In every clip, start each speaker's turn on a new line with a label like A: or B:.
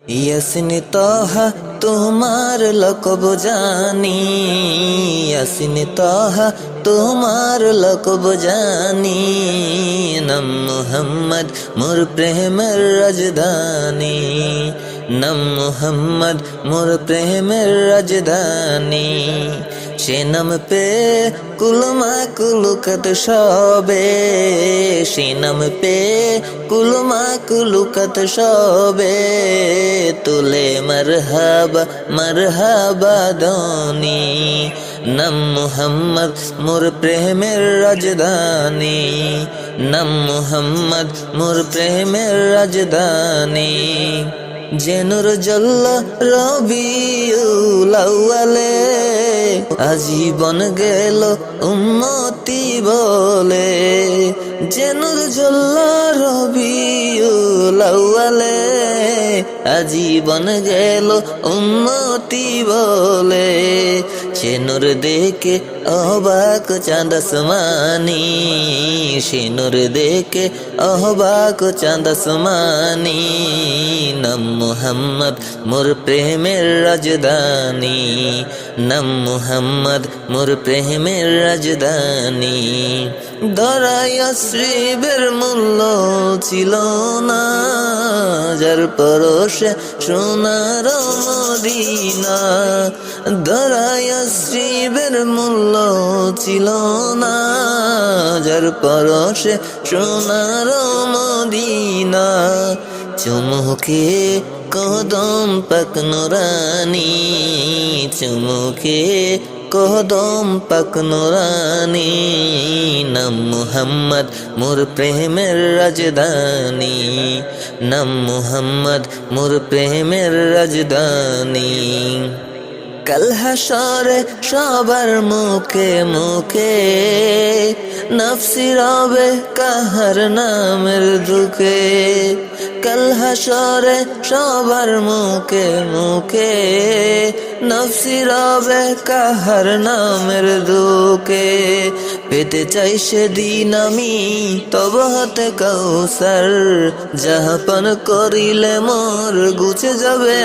A: ইয়াসিন তাহা তোমার লকব জানি, ইয়াসিন তাহা তোমার লকব জানি। নাম মুহাম্মদ মোর প্রেমের রাজধানী, নাম মুহাম্মদ মোর প্রেমের রাজধানী। সে নাম পে কুলমা কুলুকত সবে, সে নাম পে কুলমা কুলুকত সবে। তুলে মারহাবা মারহাবা ধ্বনি, নাম মুহাম্মদ মোর প্রেমের রাজধানী, নাম মুহাম্মদ মোর প্রেমের রাজধানী। যে নূর জ্বলল রবিউল আউয়ালে, আজীবন গেল উম্মতি বলে। যে নূর জ্বলল রবিউল আউয়ালে, আজীবন গেল উম্মতি বলে। সে নূর দেখে অবাক চাঁদ আসমানি, সে নূর দেখে অবাক চাঁদ আসমানি। নাম মুহাম্মদ মোর প্রেমের রাজধানী, নাম মুহাম্মদ মোর প্রেমের রাজধানী। ধরায় শ্রীবের মূল্য ছিল না, যার পরশে সোনার মদিনা। ধরায় শ্রীবের মূল্য ছিল না, যার পরশে সোনার মদিনা। চুমুকে কদম পাক নুরানি, চুমুকে কদম পাক নুরানি। নাম মুহাম্মদ মোর প্রেমের রাজধানী, নাম মুহাম্মদ মোর প্রেমের রাজধানী। কাল হাসরে সবার মুখে মুখে, নফসি রবে কাহার নামের দুঃখে। কাল হাসরে সবার মুখে মুখে, নফসি রবে কাহার নামের দুঃখে। পেতে চাই সেদিন আমি তব হাতে কাউসার, যাহা পান করিলে মোর গুছে যাবে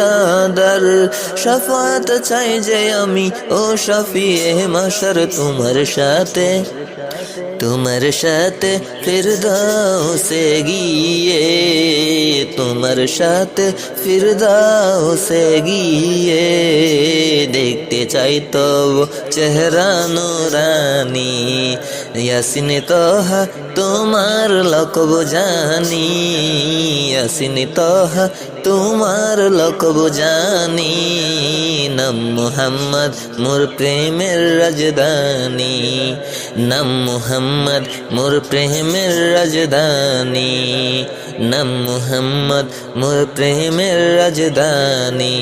A: আদার। শাফাত চাই যে আমি ও শাফিয়ে মাশার, তোমার সাথে তোমার সাথে ফিরদাউসে গিয়ে, তোমার সাথে ফিরদাউসে গিয়ে। দেখতে চাই তব চেহারা নুরানি, ইয়াসিন তাহা তোমার লকব জানি, ইয়াসিন তাহা তোমার লকব জানি। নাম মুহাম্মদ মোর প্রেমের রাজধানী, নাম মুহাম্মদ মোর প্রেমের রাজধানী, নাম মুহাম্মদ মোর প্রেমের রাজধানী।